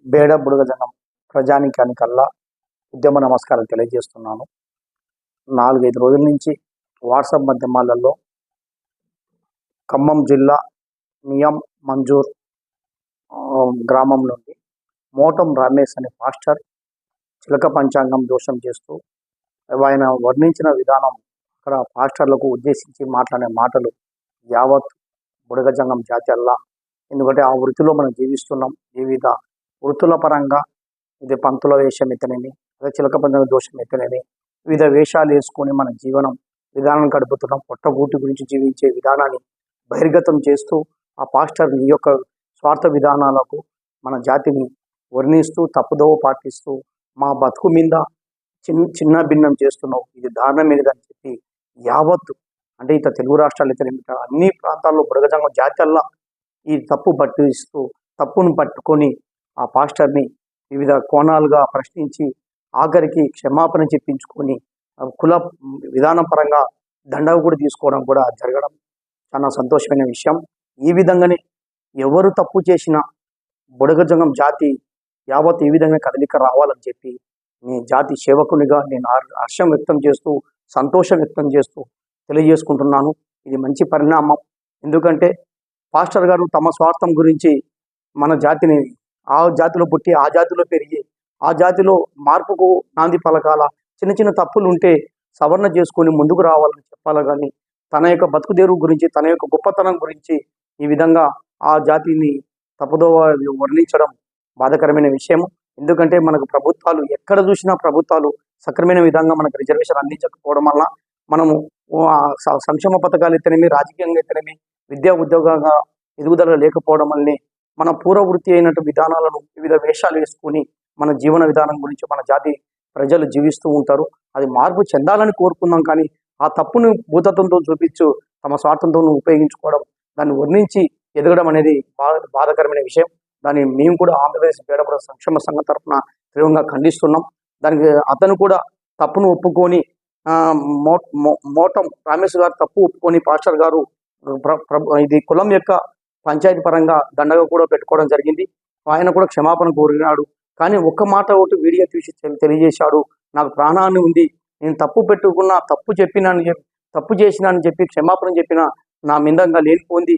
బేడ బుడగజనం ప్రజానీకానికల్లా ఉద్యమ నమస్కారం తెలియజేస్తున్నాను. 4-5 రోజుల నుంచి వాట్సాప్ మాధ్యమాలలో ఖమ్మం జిల్లా మియాం మంజూర్ గ్రామం నుండి మోటం రమేష్ అనే పాస్టర్ చిలక పంచాంగం దోషం చేస్తూ ఆయన వర్ణించిన విధానం అక్కడ పాస్టర్లకు ఉద్దేశించి మాట్లాడే మాటలు యావత్ బుడగజంగం జాతల్లా. ఎందుకంటే ఆ వృత్తిలో మనం జీవిస్తున్నాం. వివిధ వృత్తుల పరంగా ఇది పంతుల వేషం ఎత్తనేమి, అదే చిలక పంచాంగ దోషం ఎత్తనేమి, వివిధ వేషాలు వేసుకొని మన జీవనం విధానం గడుపుతున్నాం. పొట్టగూటి గురించి జీవించే విధానాన్ని బహిర్గతం చేస్తూ ఆ పాస్టర్ ఈ యొక్క స్వార్థ విధానాలకు మన జాతిని వర్ణిస్తూ తప్పుదోవ పాటిస్తూ మా బతుకు మీద చిన్న భిన్నం చేస్తున్నావు, ఇది దారుణమైనది అని చెప్పి యావత్తు అంటే ఇతర తెలుగు రాష్ట్రాలు ఇతర అన్ని ప్రాంతాల్లో బుడగజంగం జాతల్లా ఈ తప్పు పట్టిస్తూ తప్పును పట్టుకొని ఆ పాస్టర్ని వివిధ కోణాలుగా ప్రశ్నించి ఆఖరికి క్షమాపణ చెప్పించుకొని కుల విధానం పరంగా దండగ కూడా తీసుకోవడం కూడా జరగడం చాలా సంతోషమైన విషయం. ఈ విధంగానే ఎవరు తప్పు చేసినా బుడగజంగం జాతి యావత్ ఈ విధంగా కదలిక రావాలని చెప్పి మీ జాతి సేవకునిగా నేను హర్షం వ్యక్తం చేస్తూ సంతోషం వ్యక్తం చేస్తూ తెలియజేసుకుంటున్నాను. ఇది మంచి పరిణామం. ఎందుకంటే పాస్టర్ గారు తమ స్వార్థం గురించి మన జాతిని ఆ జాతిలో పుట్టి ఆ జాతిలో పెరిగి ఆ జాతిలో మార్పుకు నాంది పలకాల, చిన్న చిన్న తప్పులు ఉంటే సవరణ చేసుకొని ముందుకు రావాలని చెప్పాలి. కానీ తన యొక్క బతుకుదేరు గురించి తన యొక్క గొప్పతనం గురించి ఈ విధంగా ఆ జాతిని తప్పుదోవ వర్ణించడం బాధాకరమైన విషయం. ఎందుకంటే మనకు ప్రభుత్వాలు ఎక్కడ చూసినా ప్రభుత్వాలు సక్రమైన విధంగా మనకు రిజర్వేషన్ అందించకపోవడం వల్ల మనము సంక్షేమ పథకాలు ఎత్తనేమి, రాజకీయంగా ఎత్తనేమి, విద్యా ఉద్యోగంగా ఎదుగుదల లేకపోవడం వల్లనే మన పూర్వ వృత్తి అయినట్టు విధానాలను వివిధ వేషాలు వేసుకొని మన జీవన విధానం గురించి మన జాతి ప్రజలు జీవిస్తూ ఉంటారు. అది మార్పు చెందాలని కోరుకుందాం. కానీ ఆ తప్పును భూతత్వంతో చూపించు తమ స్వార్థంతో ఉపయోగించుకోవడం, దాన్ని వర్ణించి ఎదగడం అనేది బాధాకరమైన విషయం. దాన్ని మేము కూడా ఆంధ్రప్రదేశ్ పేదప్రజల సంక్షేమ సంఘం తరఫున తీవ్రంగా ఖండిస్తున్నాం. దానికి అతను కూడా తప్పును ఒప్పుకొని మోటం రమేష్ గారు తప్పు ఒప్పుకొని పాస్టర్ గారు ఇది కులం యొక్క పంచాయతీ పరంగా దండగా కూడా పెట్టుకోవడం జరిగింది. ఆయన కూడా క్షమాపణ కోరినాడు. కానీ ఒక్క మాట ఒకటి వీడియో తీసి తెలియజేశాడు, నాకు ప్రాణాన్ని ఉంది, నేను తప్పు పెట్టుకున్నా, తప్పు చేసినా అని చెప్పి క్షమాపణ చెప్పిన నా మిందంగా లేనిపోయింది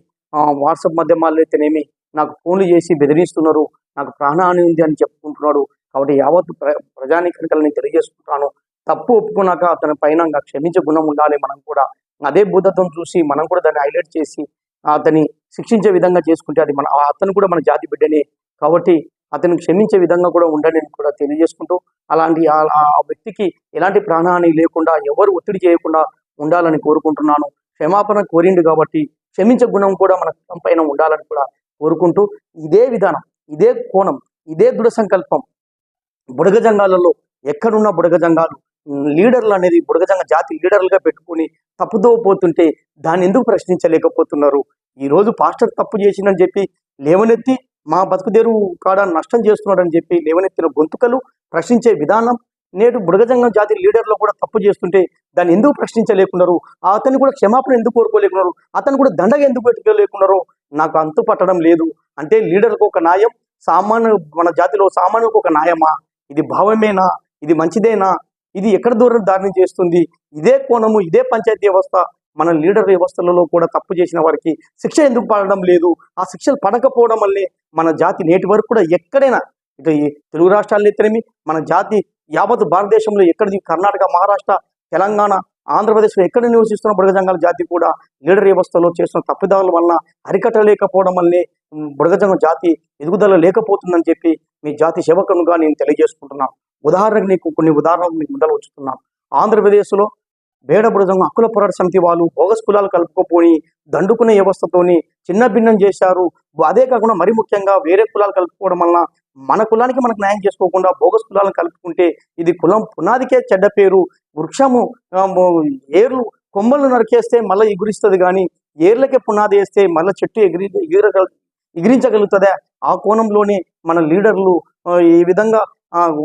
వాట్సాప్ మాధ్యమాల్లో అయితేనేమి నాకు ఫోన్లు చేసి బెదిరిస్తున్నారు, నాకు ప్రాణహాని ఉంది అని చెప్పుకుంటున్నాడు. కాబట్టి యావత్ ప్రజానీకానికి నేను తెలియజేసుకుంటాను, తప్పు ఒప్పుకున్నాక అతని పైన క్షమించే గుణం ఉండాలి. మనం కూడా అదే బుద్ధత్వం చూసి మనం కూడా దాన్ని హైలైట్ చేసి అతన్ని శిక్షించే విధంగా చేసుకుంటే అది అతను కూడా మన జాతి బిడ్డనే. కాబట్టి అతను క్షమించే విధంగా కూడా ఉండాలని కూడా తెలియజేసుకుంటూ అలాంటి ఆ వ్యక్తికి ఎలాంటి ప్రాణహాని లేకుండా ఎవరు ఒత్తిడి చేయకుండా ఉండాలని కోరుకుంటున్నాను. క్షమాపణ కోరిండు కాబట్టి క్షమించే గుణం కూడా మన పైన ఉండాలని కూడా కోరుకుంటూ ఇదే విధానం, ఇదే కోణం, ఇదే దృఢ సంకల్పం బుడగజంగాలలో ఎక్కడున్న బుడగజంగాలు లీడర్లు అనేది బుడగజంగ జాతి లీడర్లుగా పెట్టుకుని తప్పుదో పోతుంటే దాన్ని ఎందుకు ప్రశ్నించలేకపోతున్నారు? ఈరోజు పాస్టర్ తప్పు చేసిందని చెప్పి లేవనెత్తి మా బతుకుదేరు కాడ నష్టం చేస్తున్నాడని చెప్పి లేవనెత్తిన గొంతుకలు ప్రశ్నించే విధానం నేడు బుడగజంగం జాతి లీడర్లు కూడా తప్పు చేస్తుంటే దాన్ని ఎందుకు ప్రశ్నించలేకున్నారు? అతన్ని కూడా క్షమాపణ ఎందుకు కోరుకోలేకున్నారు? అతను కూడా దండగా ఎందుకు పెట్టుకోలేకున్నారో నాకు అంతు పట్టడం లేదు. అంటే లీడర్లకు ఒక న్యాయం, మన జాతిలో సామాన్యులకు ఒక న్యాయమా? ఇది భావమేనా? ఇది మంచిదేనా? ఇది ఎక్కడ దూరం దారిని చేస్తుంది? ఇదే కోణము, ఇదే పంచాయతీ వ్యవస్థ మన లీడర్ వ్యవస్థలలో కూడా తప్పు చేసిన వారికి శిక్ష ఎందుకు పడడం లేదు? ఆ శిక్షలు పడకపోవడం వల్లే మన జాతి నేటి వరకు కూడా ఎక్కడైనా ఇటు తెలుగు రాష్ట్రాల్లో ఎత్తనేమి మన జాతి యావత్ భారతదేశంలో ఎక్కడ కర్ణాటక, మహారాష్ట్ర, తెలంగాణ, ఆంధ్రప్రదేశ్లో ఎక్కడ నివసిస్తున్న బుడగజంగాల జాతి కూడా లీడర్ వ్యవస్థలో చేస్తున్న తప్పిదాల వల్ల అరికట్టలేకపోవడం వల్లే బుడగజంగం జాతి ఎదుగుదల లేకపోతుందని చెప్పి మీ జాతి సేవకునిగా నేను తెలియజేసుకుంటున్నాను. ఉదాహరణకు నీకు కొన్ని ఉదాహరణలు మీకు ముందర ఉంచుతున్నాను. ఆంధ్రప్రదేశ్లో బేడ బుడగజంగం హక్కుల పోరాట సమితి వాళ్ళు బోగస్ కులాలు కలుపుకోపోయి దండుకునే వ్యవస్థతోని చిన్న భిన్నం చేశారు. అదే కాకుండా మరి ముఖ్యంగా వేరే కులాలు కలుపుకోవడం వలన మన కులానికి మనకు న్యాయం చేసుకోకుండా బోగస్ కులాలను కలుపుకుంటే ఇది కులం పునాదికే చెడ్డ పేరు. వృక్షము ఏర్లు కొమ్మలు నరికేస్తే మళ్ళీ ఎగురిస్తుంది, కానీ ఏర్లకే పునాది వేస్తే మళ్ళీ చెట్టు ఎగిరించగలుగుతుందా? ఆ కోణంలోనే మన లీడర్లు ఈ విధంగా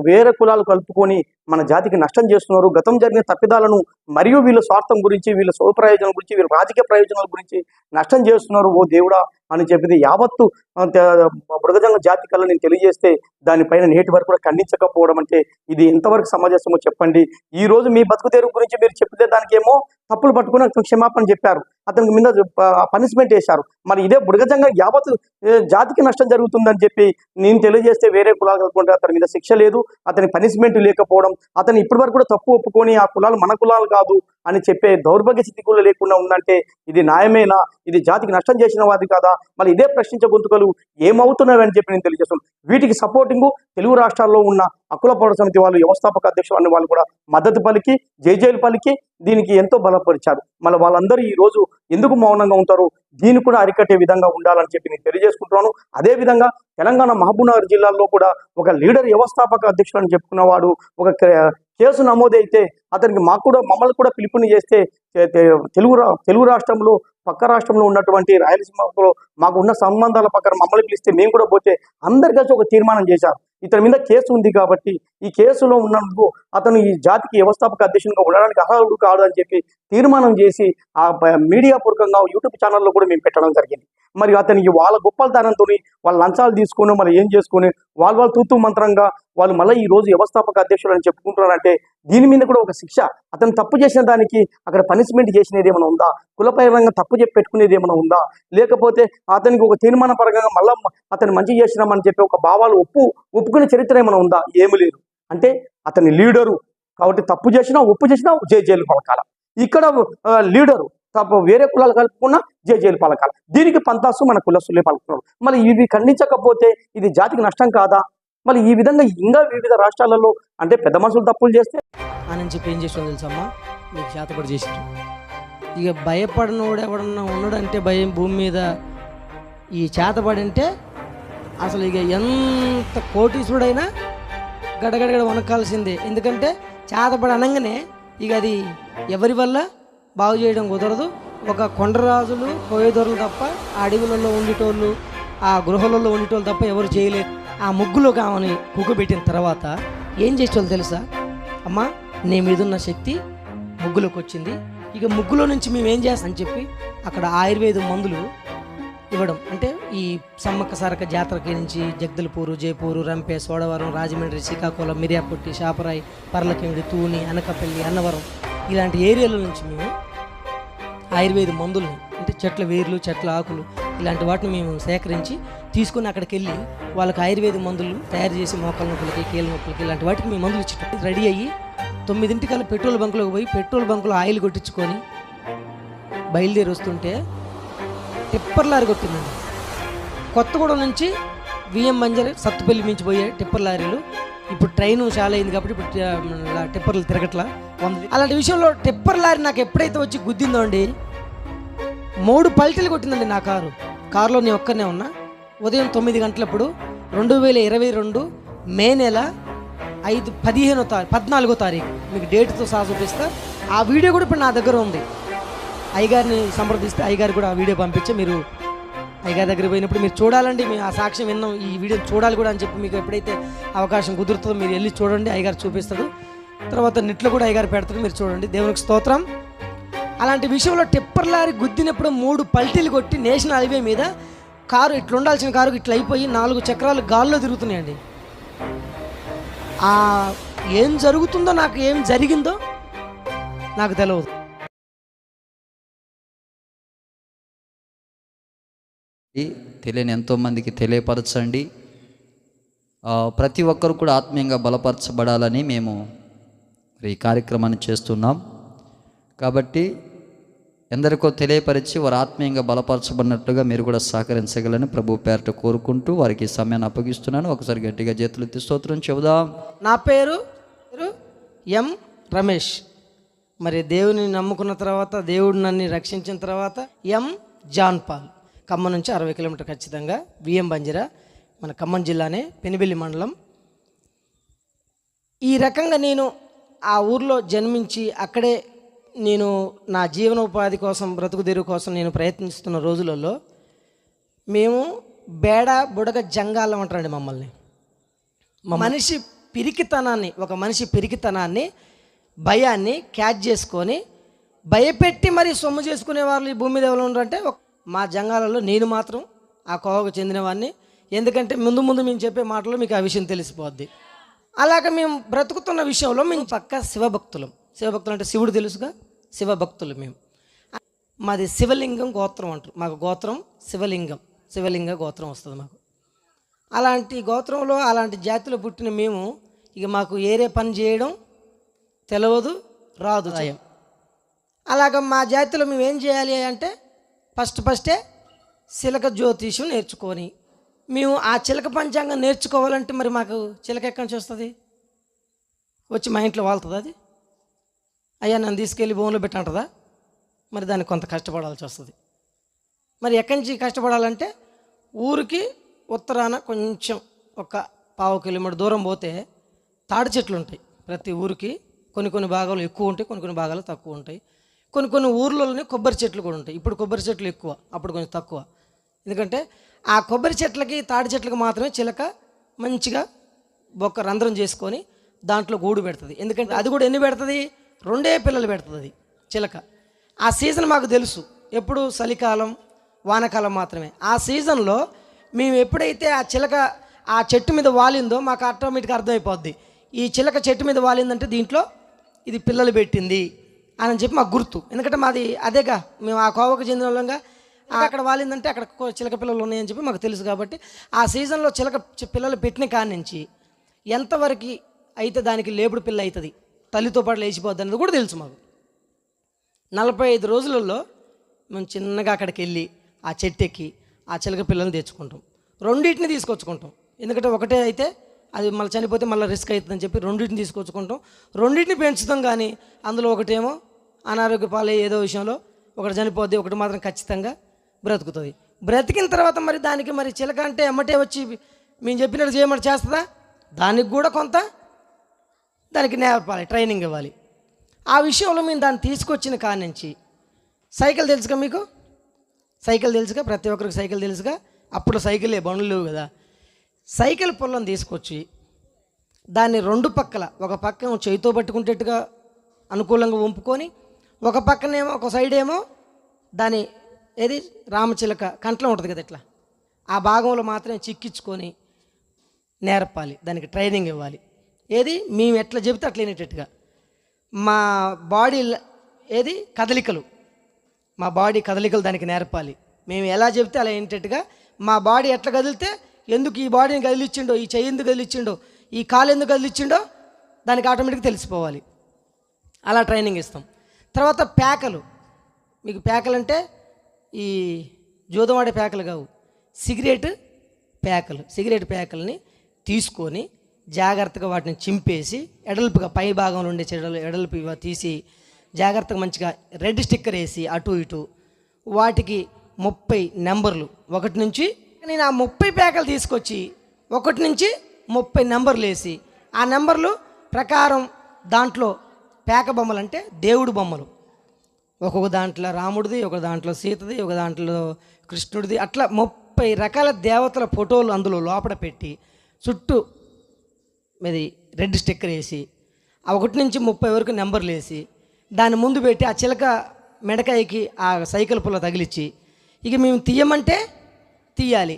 వేరే కులాలు కలుపుకొని మన జాతికి నష్టం చేస్తున్నారు. గతం జరిగిన తప్పిదాలను మరియు వీళ్ళ స్వార్థం గురించి, వీళ్ళ స్వప్రయోజనం గురించి, వీళ్ళ రాజకీయ ప్రయోజనాల గురించి నష్టం చేస్తున్నారు ఓ దేవుడా అని చెప్పి యావత్తు మృగజంగ జాతి కల్లా నేను తెలియజేస్తే దానిపైన నేటి వరకు కూడా ఖండించకపోవడం అంటే ఇది ఎంతవరకు సమంజసమో చెప్పండి. ఈ రోజు మీ బతుకు తెరువు గురించి మీరు చెప్తే దానికి ఏమో తప్పులు పట్టుకుని అతను క్షమాపణ చెప్పారు, అతనికి మీద పనిష్మెంట్ వేశారు. మరి ఇదే మృగజంగ యావత్ జాతికి నష్టం జరుగుతుందని చెప్పి నేను తెలియజేస్తే వేరే కులాలు కలుపుకుంటే అతని మీద శిక్ష లేదు, అతని పనిష్మెంట్ లేకపోవడం, అతను ఇప్పటి వరకు కూడా తప్పు ఒప్పుకొని ఆ కులాలు మన కులాలు కాదు అని చెప్పే దౌర్భాగ్య స్థితి కూడా లేకుండా ఉందంటే ఇది న్యాయమేనా? ఇది జాతికి నష్టం చేసిన వాది కాదా? మళ్ళీ ఇదే ప్రశ్నించే గొంతుకలు ఏమవుతున్నాయని చెప్పి నేను తెలియజేస్తున్నాను. వీటికి సపోర్టింగ్ తెలుగు రాష్ట్రాల్లో ఉన్న హక్కుల పోరాట సమితి వాళ్ళు, వ్యవస్థాపక అధ్యక్షులు అనే వాళ్ళు కూడా మద్దతు పలికి జైజైలు పలికి దీనికి ఎంతో బలపరిచారు. మళ్ళీ వాళ్ళందరూ ఈ రోజు ఎందుకు మౌనంగా ఉంటారు? దీన్ని కూడా అరికట్టే విధంగా ఉండాలని చెప్పి నేను తెలియజేసుకుంటున్నాను. అదేవిధంగా తెలంగాణ మహబూబ్నగర్ జిల్లాలో కూడా ఒక లీడర్ వ్యవస్థాపక అధ్యక్షుడు అని చెప్పుకున్నవాడు ఒక కేసు నమోదైతే అతనికి మమ్మల్ని కూడా పిలుపుని చేస్తే తెలుగు రాష్ట్రంలో పక్క రాష్ట్రంలో ఉన్నటువంటి రాయలసీమలో మాకు ఉన్న సంబంధాల ప్రకారం మమ్మల్ని పిలిస్తే మేము కూడా పోతే అందరు కలిసి ఒక తీర్మానం చేశారు. ఇతని మీద కేసు ఉంది కాబట్టి ఈ కేసులో ఉన్నందుకు అతను ఈ జాతికి వ్యవస్థాపక అధ్యక్షునిగా ఉండడానికి అర్హుడు కాదు అని చెప్పి తీర్మానం చేసి ఆ మీడియా పూర్వకంగా యూట్యూబ్ ఛానల్లో కూడా మేము పెట్టడం జరిగింది. మరి అతనికి వాళ్ళ గొప్పలతనంతో వాళ్ళ లంచాలు తీసుకొని మళ్ళీ ఏం చేసుకొని వాళ్ళు తూతూ మంత్రంగా వాళ్ళు మళ్ళీ ఈ రోజు వ్యవస్థాపక అధ్యక్షులు అని చెప్పుకుంటున్నారంటే దీని మీద కూడా ఒక శిక్ష, అతను తప్పు చేసిన దానికి అక్కడ పనిష్మెంట్ చేసినది ఏమైనా ఉందా? కులపరంగా తప్పు చెప్పి పెట్టుకునేది ఏమైనా ఉందా? లేకపోతే అతనికి ఒక తీర్మాన పరంగా మళ్ళీ అతను మంచి చేసినామని చెప్పి ఒక భావాలు ఒప్పుకునే చరిత్ర ఏమైనా ఉందా? ఏమి లేదు. అంటే అతని లీడరు కాబట్టి తప్పు చేసినా ఒప్పు చేసినా జైలు పలకాల. ఇక్కడ లీడరు తప్ప వేరే కులాలు కలుపుకున్నా జైలు పలకాల. దీనికి పంతాసు మన కులస్తులే పలుకుతున్నారు. మళ్ళీ ఇవి ఖండించకపోతే ఇది జాతికి నష్టం కాదా? మళ్ళీ ఈ విధంగా ఇంకా వివిధ రాష్ట్రాలలో అంటే పెద్ద మనుషులు తప్పులు చేస్తే అని చెప్పి ఏం చేసావు తెలుసమ్మా, నీకు చేతపడి చేసారు. ఇక భయపడినోడు ఎవడన్నా ఉన్నాడంటే భయం భూమి మీద ఈ చేతపడి అంటే అసలు ఇక ఎంత కోటీశ్వరుడైనా గడగడగడ వనకాల్సిందే. ఎందుకంటే చేతపడి అనగానే ఇక అది ఎవరి వల్ల బాగు చేయడం కుదరదు. ఒక కొండరాజులు కోయదొరలు తప్ప ఆ అడవులలో ఉండేటోళ్ళు ఆ గృహాలలో ఉండేటోళ్ళు తప్ప ఎవరు చేయలేరు. ఆ ముగ్గులో కావని కుక్కబెట్టిన తర్వాత ఏం చేసేవాళ్ళు తెలుసా? అమ్మా నీ మీదున్న శక్తి ముగ్గులోకి వచ్చింది, ఇక ముగ్గులో నుంచి మేము ఏం చేస్తాం అని చెప్పి అక్కడ ఆయుర్వేద మందులు ఇవ్వడం. అంటే ఈ సమ్మక్క సారక జాతరకి నుంచి జగదల్పూరు, జైపూరు, రంపే, సోడవరం, రాజమండ్రి, శ్రీకాకుళం, మిర్యాపుట్టి, షాపరాయి, పర్లకిమిడి, తూని, అనకపల్లి, అన్నవరం ఇలాంటి ఏరియాల నుంచి మేము ఆయుర్వేద మందుల్ని అంటే చెట్ల వేర్లు, చెట్ల ఆకులు ఇలాంటి వాటిని మేము సేకరించి తీసుకుని అక్కడికి వెళ్ళి వాళ్ళకి ఆయుర్వేద మందులు తయారు చేసి మోకాల నొప్పులకి, కీళ్ళ నొప్పులకి ఇలాంటి వాటికి మేము మందులు ఇచ్చేటప్పుడు రెడీ అయ్యి 9 పెట్రోల్ బంకులోకి పోయి పెట్రోల్ బంకులో ఆయిల్ కొట్టించుకొని బయలుదేరి వస్తుంటే టిప్పర్ లారీ కొట్టిందండి. కొత్తగూడెం నుంచి విఎం మంజరి సత్తుపల్లి మించి పోయే టిప్పర్ లారీలు. ఇప్పుడు ట్రైన్ చాలా అయింది కాబట్టి ఇప్పుడు టిప్పర్లు తిరగట్లా. అలాంటి విషయంలో టిప్పర్ లారీ నాకు ఎప్పుడైతే వచ్చి గుద్దిందో అండి 3 పల్టీలు కొట్టిందండి నా కారులో నేను ఒక్కనే ఉన్నా. ఉదయం 9 గంటలప్పుడు 2022 మే నెల 14వ తారీఖు మీకు డేట్తో సహా చూపిస్తా. ఆ వీడియో కూడా ఇప్పుడు నా దగ్గర ఉంది. అయ్యగారిని సంప్రదిస్తే అయ్యగారు కూడా ఆ వీడియో పంపించే మీరు అయ్యగారి దగ్గర పోయినప్పుడు మీరు చూడాలండి. మేము ఆ సాక్ష్యం విన్నాం, ఈ వీడియో చూడాలి కూడా అని చెప్పి మీకు ఎప్పుడైతే అవకాశం కుదురుతుందో మీరు వెళ్ళి చూడండి. అయ్యగారు చూపిస్తాడు, తర్వాత నెట్లో కూడా అయ్యగారు పెడతాడు, మీరు చూడండి. దేవునికి స్తోత్రం. అలాంటి విషయంలో టిప్పర్ లారీ గుద్దినప్పుడు 3 పల్టీలు కొట్టి నేషనల్ హైవే మీద కారు ఇట్లా ఉండాల్సిన కారు ఇట్లా అయిపోయి 4 చక్రాలు గాల్లో తిరుగుతున్నాయండి. ఏం జరుగుతుందో నాకు ఏం జరిగిందో నాకు తెలియదు. తెలియని ఎంతోమందికి తెలియపరచండి. ప్రతి ఒక్కరు కూడా ఆత్మీయంగా బలపరచబడాలని మేము ఈ కార్యక్రమాన్ని చేస్తున్నాం. కాబట్టి ఎందరికో తెలియపరిచి వారు ఆత్మీయంగా బలపరచబడినట్లుగా మీరు కూడా సహకరించగలని ప్రభు పేరట కోరుకుంటూ వారికి సమయాన్ని అప్పగిస్తున్నాను. ఒకసారి గట్టిగా చేతులెత్తి స్తోత్రం చెబుదాం. నా పేరు ఎం రమేష్. మరి దేవుని నమ్ముకున్న తర్వాత, దేవుడు నన్ను రక్షించిన తర్వాత ఎం జాన్ పాల్. ఖమ్మం నుంచి 60 కిలోమీటర్ ఖచ్చితంగా విఎం బంజరా, మన ఖమ్మం జిల్లానే, పెనుబెల్లి మండలం. ఈ రకంగా నేను ఆ ఊర్లో జన్మించి అక్కడే నేను నా జీవనోపాధి కోసం, బ్రతుకు తెరువు కోసం నేను ప్రయత్నిస్తున్న రోజులలో మేము బేడ బుడగ జంగాలం అంటారండి మమ్మల్ని. మనిషి పిరికితనాన్ని, ఒక మనిషి పిరికితనాన్ని, భయాన్ని క్యాచ్ చేసుకొని భయపెట్టి మరీ సొమ్ము చేసుకునే వాళ్ళు ఈ భూమి మీద ఎవరు ఉన్నారంటే మా జంగాలలో నేను మాత్రం ఆ కోవకు చెందినవాడిని. ఎందుకంటే ముందు ముందు మేము చెప్పే మాటలు మీకు ఆ విషయం తెలిసిపోద్ది. అలాగే మేము బ్రతుకుతున్న విషయంలో మేము పక్కా శివభక్తులం. శివభక్తులు అంటే శివుడు తెలుసుగా, శివభక్తులు మేము. మాది శివలింగం గోత్రం అంటారు. మాకు గోత్రం శివలింగం, శివలింగ గోత్రం వస్తుంది మాకు. అలాంటి గోత్రంలో అలాంటి జాతిలో పుట్టిన మేము ఇక మాకు ఏరే పని చేయడం తెలియదు, రాదు. అలాగ మా జాతిలో మేము ఏం చేయాలి అంటే ఫస్టే చిలక జ్యోతిషం నేర్చుకొని, మేము ఆ చిలక పంచాంగం నేర్చుకోవాలంటే మరి మాకు చిలక ఎక్కడి నుంచి వస్తుంది? వచ్చి మా ఇంట్లో వాళ్తుంది అది. అయ్యా నన్ను తీసుకెళ్ళి భూమిలో పెట్టంటదా? మరి దానికి కొంత కష్టపడాల్సి వస్తుంది. మరి ఎక్కడి నుంచి కష్టపడాలంటే ఊరికి ఉత్తరాన కొంచెం ఒక 1/2 కిలోమీటర్ దూరం పోతే తాడి చెట్లు ఉంటాయి. ప్రతి ఊరికి కొన్ని భాగాలు ఎక్కువ ఉంటాయి, కొన్ని భాగాలు తక్కువ ఉంటాయి. కొన్ని ఊర్లలోనే కొబ్బరి చెట్లు కూడా ఉంటాయి. ఇప్పుడు కొబ్బరి చెట్లు ఎక్కువ, అప్పుడు కొంచెం తక్కువ. ఎందుకంటే ఆ కొబ్బరి చెట్లకి తాడి చెట్లకి మాత్రమే చిలక మంచిగా బొక్క రంధ్రం చేసుకొని దాంట్లో గూడు పెడుతుంది. ఎందుకంటే అది కూడా ఎన్ని పెడుతుంది? 2 పిల్లలు పెడుతుంది అది చిలక. ఆ సీజన్ మాకు తెలుసు, ఎప్పుడు చలికాలం వానకాలం మాత్రమే. ఆ సీజన్లో మేము ఎప్పుడైతే ఆ చిలక ఆ చెట్టు మీద వాలిందో మాకు ఆటోమేటిక్గా అర్థమైపోద్ది, ఈ చిలక చెట్టు మీద వాలిందంటే దీంట్లో ఇది పిల్లలు పెట్టింది అని చెప్పి మాకు గుర్తు. ఎందుకంటే మాది అదేగా, మేము ఆ కోవకు చెందిన వాళ్ళంగా. అక్కడ వాలిందంటే అక్కడ చిలక పిల్లలు ఉన్నాయని చెప్పి మాకు తెలుసు. కాబట్టి ఆ సీజన్లో చిలక పిల్లలు పెట్టిన కాడి నుంచి ఎంతవరకు అయితే దానికి లేపుడు పిల్ల అవుతుంది, తల్లితో పాటు లేచిపోద్ది అనేది కూడా తెలుసు మాకు. 45 రోజులలో మేము చిన్నగా అక్కడికి వెళ్ళి ఆ చెట్టు ఎక్కి ఆ చిలక పిల్లల్ని తెచ్చుకుంటాం. 2 తీసుకొచ్చుకుంటాం. ఎందుకంటే ఒకటే అయితే అది మళ్ళీ చనిపోతే మళ్ళీ రిస్క్ అవుతుందని చెప్పి 2 తీసుకొచ్చుకుంటాం. 2 పెంచుతాం. కానీ అందులో ఒకటేమో అనారోగ్య పాలే ఏదో విషయంలో, ఒకటి చనిపోద్ది, ఒకటి మాత్రం ఖచ్చితంగా బ్రతుకుతుంది. బ్రతికిన తర్వాత మరి దానికి మరి చిలక అంటే ఎమ్మటే వచ్చి మేము చెప్పినట్టు చేయమని చేస్తుందా? దానికి కూడా కొంత దానికి నేర్పాలి, ట్రైనింగ్ ఇవ్వాలి. ఆ విషయంలో మేము దాన్ని తీసుకొచ్చిన కాడి నుంచి సైకిల్ తెలుసుగా మీకు, సైకిల్ తెలుసుగా, ప్రతి ఒక్కరికి సైకిల్ తెలుసుగా. అప్పుడు సైకిలే, బండ్లు లేవు కదా. సైకిల్ పొలం తీసుకొచ్చి దాన్ని 2 పక్కల, ఒక పక్క చేయితో పట్టుకుంటేట్టుగా అనుకూలంగా వంపుకొని, ఒక పక్కనేమో ఒక సైడ్ ఏమో దాని ఏది రామచిలక కంట్లో ఉంటుంది కదా, ఇట్లా ఆ భాగంలో మాత్రమే చిక్కించుకొని నేర్పాలి, దానికి ట్రైనింగ్ ఇవ్వాలి. ఏది మేము ఎట్లా చెబితే అట్లా వినేటట్టుగా. మా బాడీ ఏది కదలికలు, మా బాడీ కదలికలు దానికి నేర్పాలి. మేము ఎలా చెబితే అలా వినేటట్టుగా. మా బాడీ ఎట్లా కదిలితే, ఎందుకు ఈ బాడీని కదిలిచ్చిండో, ఈ చెయ్యి ఎందుకు కదిలిచ్చిండో, ఈ కాలు ఎందుకు కదిలిచ్చిండో దానికి ఆటోమేటిక్గా తెలిసిపోవాలి. అలా ట్రైనింగ్ ఇస్తాం. తర్వాత ప్యాకలు. మీకు ప్యాకలు అంటే ఈ జోదవాడే ప్యాకలు కావు, సిగరెట్ ప్యాకలు. సిగరెట్ ప్యాకల్ని తీసుకొని జాగ్రత్తగా వాటిని చింపేసి ఎడల్పుగా పై భాగంలో ఉండే ఎడల్పు తీసి జాగ్రత్తగా మంచిగా రెడ్ స్టిక్కర్ వేసి అటు ఇటు వాటికి 30 నెంబర్లు, 1 నుంచి నేను ఆ 30 ప్యాకలు తీసుకొచ్చి 1 నుంచి 30 నెంబర్లు వేసి ఆ నెంబర్లు ప్రకారం దాంట్లో పేక బొమ్మలు అంటే దేవుడు బొమ్మలు, ఒక్కొక్క దాంట్లో రాముడిది, ఒక దాంట్లో సీతది, ఒక దాంట్లో కృష్ణుడిది, అట్లా 30 రకాల దేవతల ఫోటోలు అందులో లోపల పెట్టి చుట్టూ మీది రెడ్ స్టిక్కర్ వేసి ఆ 1 నుంచి 30 వరకు నెంబర్లు వేసి దాని ముందు పెట్టి ఆ చిలక మెడకాయకి ఆ సైకిల్ పుల్ల తగిలిచ్చి, ఇక మేము తీయమంటే తీయాలి,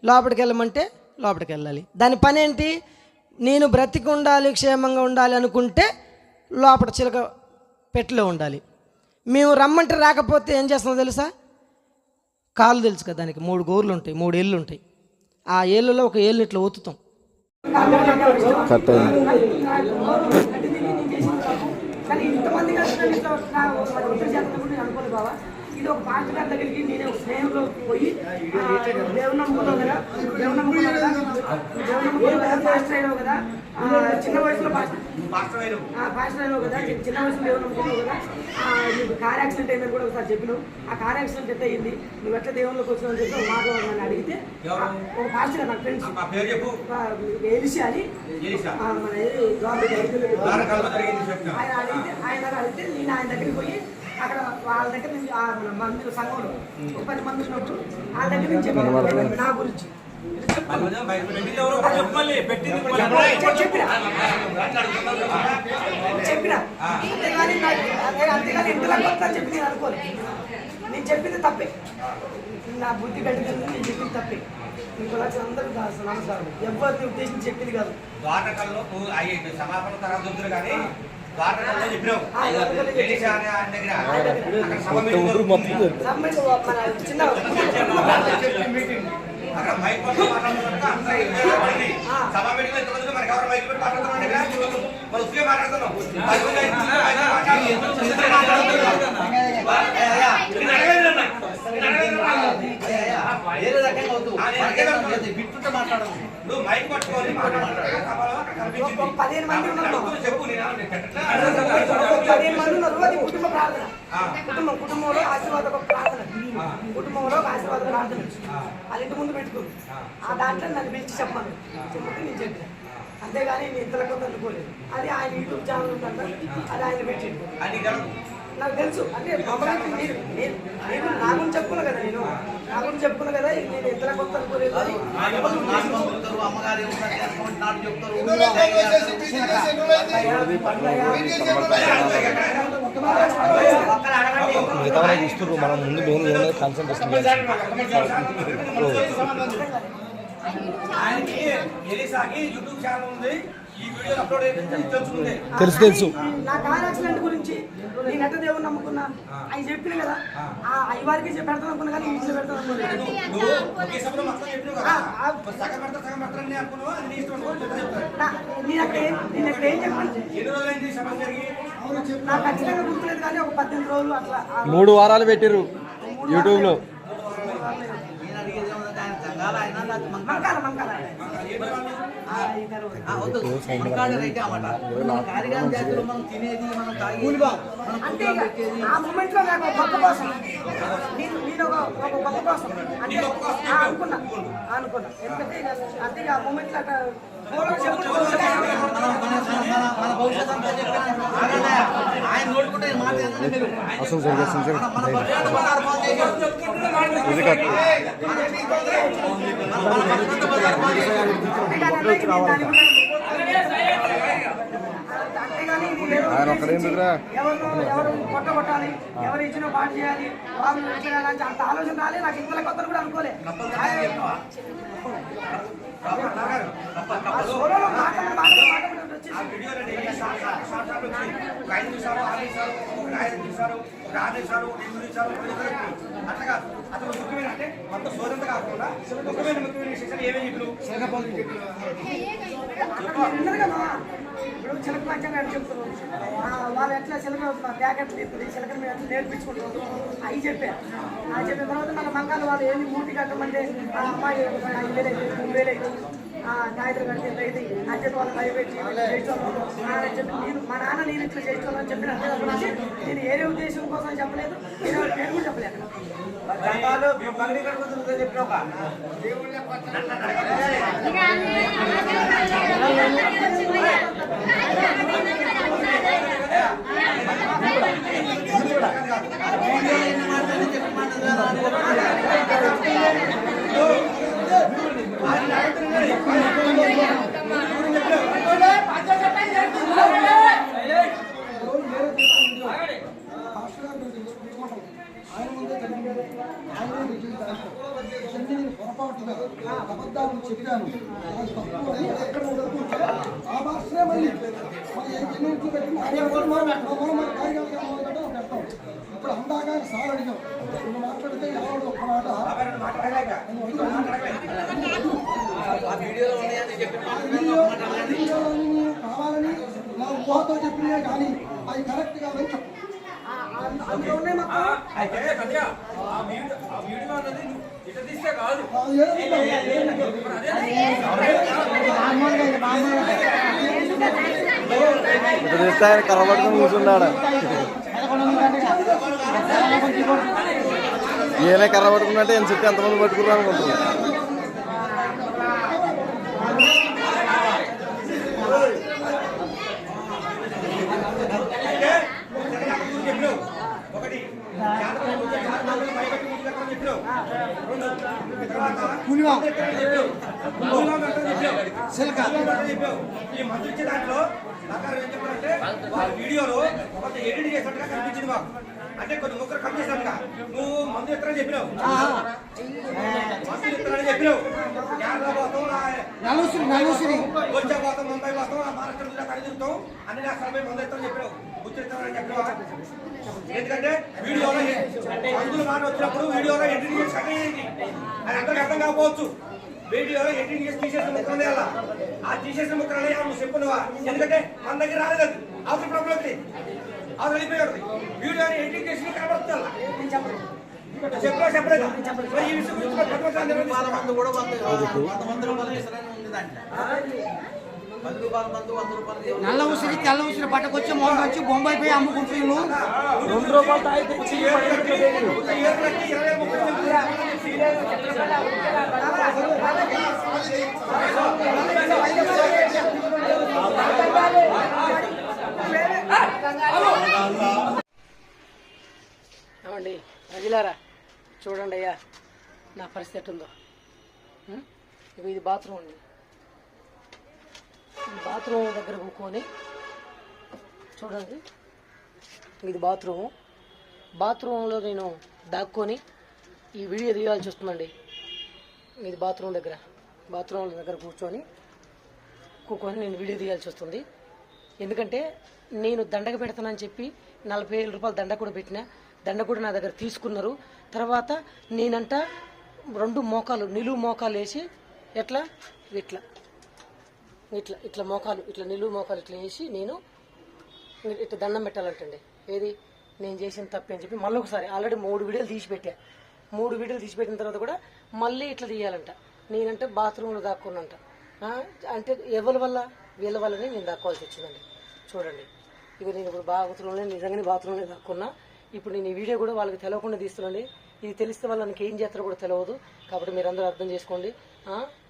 లోపలికి వెళ్ళమంటే లోపలికి వెళ్ళాలి. దాని పని ఏంటి? నేను బ్రతికి ఉండాలి, క్షేమంగా ఉండాలి అనుకుంటే లోపల చిలక పెట్టెలో ఉండాలి. మేము రమ్మంటే రాకపోతే ఏం చేస్తామో తెలుసా? కాళ్ళు తెలుసు కదా, దానికి 3 గోర్లు ఉంటాయి, 3 ఏళ్ళు ఉంటాయి. ఆ ఏళ్ళలో ఒక ఏళ్ళు ఇట్లా ఒత్తుతాం. కానీ ఇంతమంది అనుకోలేదు బాబా. ఇది ఒక పాస్టర్ గారి దగ్గరికి నేను స్నేహంలో పోయి దేవుని నమ్ముకున్నావు కదా, పాస్టర్ అయినావు కదా, చిన్న వయసులో పాస్టర్ అయినావు కదా, చిన్న వయసులో దేవుని నమ్ముకున్నావు కదా, నీకు కార్ యాక్సిడెంట్ అయిందని కూడా ఒకసారి చెప్పినావు. ఆ కార్ యాక్సిడెంట్ ఎంత అయింది, నువ్వు ఎట్లా దేవుళ్ళకి వచ్చినావు అని చెప్పి ఒక మాట నన్ను అడిగితే, ఒక పాస్టర్ నా ఫ్రెండ్స్ ఎలిసి అని ఆయన అడిగితే నేను ఆయన దగ్గరికి పోయి అక్కడ వాళ్ళ దగ్గర నుంచి మందులు సంఘంలో 10 మంది ఉన్నప్పుడు వాళ్ళ దగ్గర నుంచి నా గురించి చెప్పిన అంతేగాని ఇంట్లో కొత్త చెప్పి నేను అనుకోలేదు. నేను చెప్పింది తప్పే, నా బుద్ధి గడ్డకెళ్ళి నేను చెప్పింది తప్పే. మీకు లక్షలు అందరూ నమస్కారం. ఎవరిని ఉద్దేశించి చెప్పింది కాదు. ద్వారకల్లో సమాపన తర్వాత చూద్దరు కానీ ద్వారకల్లో చెప్పినావు చిన్న అక్కడ మైక్ సభా మీటింగ్ ఎంతమంది మనకి ఎవరు మైక్ పెట్టి మాట్లాడుతున్నాం మనం ఉసిగా మాట్లాడుతున్నాం. నువ్వు మైక్ పట్టుకొని మాట్లాడాలి. 15 మంది ఉన్నారు. చెప్పు 15 మంది ఉన్నారు. అది కుటుంబ ప్రార్థన. కుటుంబంలో ఆశీర్వాద ప్రార్థన, కుటుంబంలో ఆశీర్వాద ప్రార్థన వాళ్ళ ఇంటి ముందు పెట్టుకుంది. ఆ దాంట్లో నన్ను పిలిచి చెప్పాను, చెప్తే నేను చెప్పాను. అంతేగాని నేను ఇంతలో అనుకోలేదు. అది ఆయన యూట్యూబ్ ఛానల్ ఉందంట, అది ఆయన పెట్టిండు. నాకు తెలుసు. అంటే నేను నా గురించి చెప్పుకున్నా కదా, నా గురించి చెప్పుకున్నా కదా, నేను ఇంతలో కొత్త అనుకోలేదు. మనం ముందు మెయిన్ కాన్సన్ట్రేషన్ తెలుసు. నా కార్ యాక్సిడెంట్ గురించి నేను ఎట్ట దేవుని నమ్ముకున్నా ఆయన చెప్పిన కదా, అవి వారికి పెడతాను అనుకున్నా కానీ ఇంట్లో పెడతాను అనుకోలేదు. నేను అక్కడ ఏం చెప్పాను నాకు ఖచ్చితంగా గుర్తులేదు కానీ ఒక 18 రోజులు అట్లా 3 వారాలు పెట్టిర్రు యూట్యూబ్ లో. ఆ మూమెంట్ లో నాకు గొప్ప కోసం నేను ఒక గొప్ప కోసం అంటే అనుకున్నా. ఎందుకంటే అంటే ఆ మూమెంట్ లో అసలు ఎవరు కొట్టగొట్టాలి, ఎవరు ఇచ్చిన పాటు చేయాలి, వాళ్ళు చేయాలని అంత ఆలోచన రాలే. నాకు ఇంతలో కొత్తలు కూడా అనుకోలే. అట్లా అతను ముఖ్యమైన అంటే మొత్తం సోదంతా కాకుండా ముఖ్యమైన విశేషాలు ఏమేమి ఇప్పుడు చిలక పంచంగా చెప్తున్నారు. వాళ్ళు ఎట్లా చిలక ప్యాకెట్లు తీస్తుంది, చిలక మీద ఎట్లా నేర్పించుకుంటారు అవి చెప్పారు. చెప్పిన తర్వాత మన మంగాలు వాళ్ళు ఏమి మూటి కట్టమంటే అమ్మాయి 5,000 అయితే 3,000 అయితే కాగితం కట్టి ఇది అని చెప్పి వాళ్ళు భయపెట్టి చెప్పి మా నాన్న నేను ఇట్లా చేసుకోవాలని చెప్పిన అంతే గురించి నేను ఏరే ఉద్దేశం కోసం చెప్పలేదు, నేను పేరు కూడా చెప్పలేదు. పొరపాటుగా అబద్ధాలను చెప్పాను. ఎక్కడ ఆ భాషనే మళ్ళీ ఎన్నింటిలో పెట్టి పెడతాం. ఇప్పుడు అందాక సార్ అడిగాం, నువ్వు మాట్లాడితే ఎవరు ఒక్క మాట కావాలని నా ఊహతో చెప్పినా కానీ అది కరెక్ట్ కాదని చెప్పు. కర్ర పట్టుకుని కూర్చున్నాడు. ఈయన కర్ర పట్టుకున్నట్టే ఈయన చుట్టూ ఎంతమంది పట్టుకున్నారు అనుకుంటున్నారు. కూలివా చెప్పావు. ఈ మందు ఇచ్చే దాంట్లో నాకారు ఏం చెప్పారంటే వాళ్ళ వీడియోలో కొంత ఎడిట్ చేసినట్టుగా కనిపించింది మాకు. అంటే కొన్ని ముక్కలు కట్ చేసినట్టుగా నువ్వు మందు ఇస్తారని చెప్పినావు. మందు ఇస్తారని చెప్పినావు. కేరళ పోతాం, వచ్చే పోతాం, ముంబై పోతాం, మహారాష్ట్ర అక్కడ తిరుగుతాం, అన్ని రాష్ట్రాలపై మందు ఇస్తారని చెప్పినావు. గుర్తు ఇస్తారని చెప్పినావా? ఎందుకంటే వీడియోలో మందులు మాట వచ్చినప్పుడు వీడియోలో ఎడిట్ చేసి కట్ అయ్యింది. అది అందరికి అర్థం కాకపోవచ్చు. వీడియోలో ఎడిటింగ్ చేసి తీసేసిన ముక్కలు అలా ఆ తీసేసిన ముక్కలు నువ్వు చెప్పున్నావా? ఎందుకంటే మన దగ్గర రాలేదు, అది అవసరం ప్రాబ్లం అవుతుంది, అవసరం వెళ్ళిపోయాడు. వీడియోని ఎడిటింగ్ చేసి కనబడుతుంది అలా చెప్పలేదు. మరి ఈ విషయం గురించి నల్ల ఉసిరి తెల్ల ఉసిరి పట్టకొచ్చి మొన్న వచ్చి బొంబాయి పోయి అమ్ముకుంటున్నాను. ఏమండి ప్రజలారా, చూడండి అయ్యా నా పరిస్థితి ఎట్టుందో. ఇది బాత్రూమ్ అండి. బాత్రూమ్ దగ్గర కూర్చొని చూడండి, ఇది బాత్రూంలో నేను దాక్కొని ఈ వీడియో తీయాల్సి వస్తుందండి. ఇది బాత్రూమ్ దగ్గర కూర్చొని నేను వీడియో తీయాల్సి వస్తుంది. ఎందుకంటే నేను దండగ పెడతానని చెప్పి 40,000 రూపాయలు దండ కూడా పెట్టినా, దండ కూడా నా దగ్గర తీసుకున్నారు. తర్వాత నేనంట 2 మోకాలు నిలువు మోకాలు వేసి ఎట్లా ఇట్లా మోకాలు ఇట్లా నిలువు మోకాలు ఇట్లా వేసి నేను ఇట్లా దండం పెట్టాలంటండి. ఏది నేను చేసిన తప్పే అని చెప్పి మళ్ళీ ఒకసారి ఆల్రెడీ 3 వీడియోలు తీసి పెట్టా. 3 వీడియోలు తీసి పెట్టిన తర్వాత కూడా మళ్ళీ ఇట్లా తీయాలంట. నేనంటే బాత్రూంలో దాక్కున్నంట. అంటే ఎవరి వల్ల? వీళ్ళ వల్లనే నేను దాక్కోవాల్సి వచ్చిందండి. చూడండి, ఇక నేను ఇప్పుడు బాత్రూంలో నిజంగానే బాత్రూంలో దాక్కున్నా. ఇప్పుడు నేను ఈ వీడియో కూడా వాళ్ళకి తెలియకుండా తీస్తున్నాండి. ఇది తెలిస్తే వాళ్ళు నాకు ఏం చేస్తారో కూడా తెలియదు. కాబట్టి మీరు అందరూ అర్థం చేసుకోండి.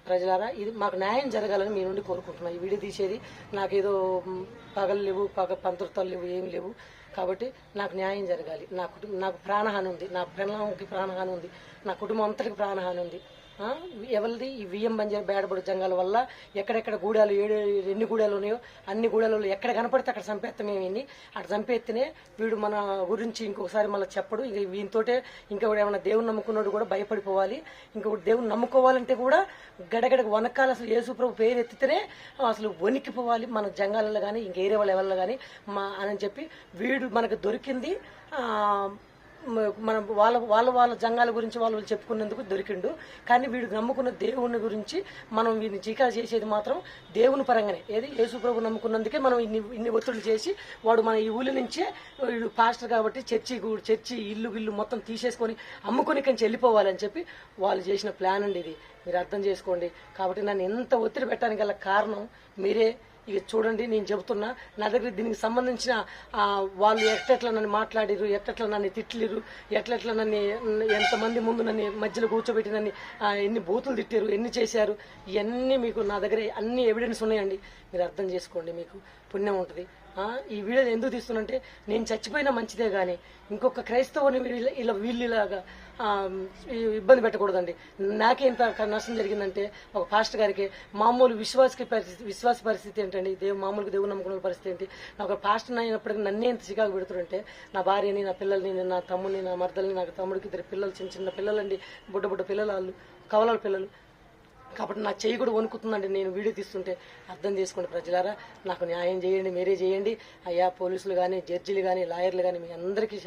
ప్రజలారా, ఇది మాకు న్యాయం జరగాలని మీ నుండి కోరుకుంటున్నాను. ఈ వీడియో తీసేది నాకేదో పగలు లేవు, పంతుర్తాలు లేవు, ఏమి లేవు. కాబట్టి నాకు న్యాయం జరగాలి. నాకు ప్రాణహాని ఉంది, నా పిల్లలకి ప్రాణహాని ఉంది, నా కుటుంబం అంతటికి ప్రాణహాని ఉంది. ఎవరిది? ఈ విఎం బంజారా బేడబడి జంగాల వల్ల ఎక్కడెక్కడ గూడాలు ఎన్ని గూడాలు ఉన్నాయో అన్ని గూడాలలో ఎక్కడ కనపడితే అక్కడ చంపేస్తామేమి. అక్కడ చంపేస్తేనే వీడు మన గురించి ఇంకొకసారి మళ్ళీ చెప్పడు. ఇక వీనితోటే ఇంకొకటి ఏమైనా దేవుని నమ్ముకున్నాడు కూడా భయపడిపోవాలి. ఇంకొకటి దేవుని నమ్ముకోవాలంటే కూడా గడగడకు వనకాలు. అసలు యేసుప్రభు పేరు ఎత్తితేనే అసలు వణికిపోవాలి మన జంగాలలో కానీ ఇంకేరే వాళ్ళ ఎవరిలో కానీ అని చెప్పి వీడు మనకు దొరికింది. మనం వాళ్ళ జంగాల గురించి వాళ్ళు చెప్పుకున్నందుకు దొరికిండు. కానీ వీడు నమ్ముకున్న దేవుని గురించి మనం వీడిని చీకా చేసేది మాత్రం దేవుని పరంగానే. ఏది యేసుప్రభు నమ్ముకున్నందుకే మనం ఇన్ని ఒత్తిళ్లు చేసి వాడు మన ఈ ఊళ్ళ నుంచే వీడు పాస్టర్ కాబట్టి చర్చి ఇల్లు మొత్తం తీసేసుకొని అమ్ముకొని ఇక్కడి నుంచి వెళ్ళిపోవాలని చెప్పి వాళ్ళు చేసిన ప్లాన్ అండి ఇది. మీరు అర్థం చేసుకోండి. కాబట్టి నన్ను ఎంత ఒత్తిడి పెట్టడానికి గల కారణం మీరే. ఇక చూడండి, నేను చెబుతున్నా, నా దగ్గర దీనికి సంబంధించిన వాళ్ళు ఎట్లా నన్ను మాట్లాడిరు, ఎట్లా నన్ను తిట్లిరు, ఎట్లా నన్ను ఎంతమంది ముందు నన్ను మధ్యలో కూర్చోబెట్టి నన్ను ఎన్ని బూతులు తిట్టారు, ఎన్ని చేశారు, ఇవన్నీ మీకు నా దగ్గర అన్ని ఎవిడెన్స్ ఉన్నాయండి. మీరు అర్థం చేసుకోండి, మీకు పుణ్యం ఉంటుంది. ఈ వీడియో ఎందుకు తీస్తున్నంటే నేను చచ్చిపోయినా మంచిదే కానీ ఇంకొక క్రైస్తవుని వీళ్ళలాగా ఇబ్బంది పెట్టకూడదండి. నాకే ఇంత నష్టం జరిగిందంటే ఒక పాస్టర్ గారికి మామూలు విశ్వాస పరిస్థితి ఏంటండి, మామూలుగా దేవుని నమ్ముకున్న పరిస్థితి ఏంటి. నాకు ఒక పాస్టర్ అయినప్పటికీ నన్నే ఎంత చికాకు పెడుతుంటే నా భార్యని, నా పిల్లల్ని, నా తమ్ముడిని, నా మర్దల్ని, నాకు తమ్ముడికి 2 పిల్లలు, చిన్న పిల్లలండి, బుడ్డ పిల్లలు, వాళ్ళు కవలాల పిల్లలు. కాబట్టి నా చెయ్యి కూడా వణుకుతుందండి నేను వీడియో తీస్తుంటే. అర్థం చేసుకోండి ప్రజలారా, నాకు న్యాయం చేయండి, మీరే చేయండి. అయ్యా పోలీసులు కానీ, జడ్జిలు కానీ, లాయర్లు కానీ, మీ అందరికీ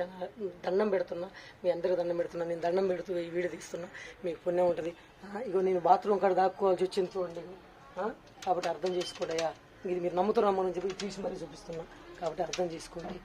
దండం పెడుతున్నా, నేను దండం పెడుతూ ఈ వీడియో తీస్తున్నా. మీకు పుణ్యం ఉంటుంది. ఇగో నేను బాత్రూమ్ కాడ దాక్కోవాల్సి వచ్చింది చూడండి. కాబట్టి అర్థం చేసుకోండి అయ్యా. ఇది మీరు నమ్ముతున్నామని చెప్పి తీసి మరీ చూపిస్తున్నా. కాబట్టి అర్థం చేసుకోండి.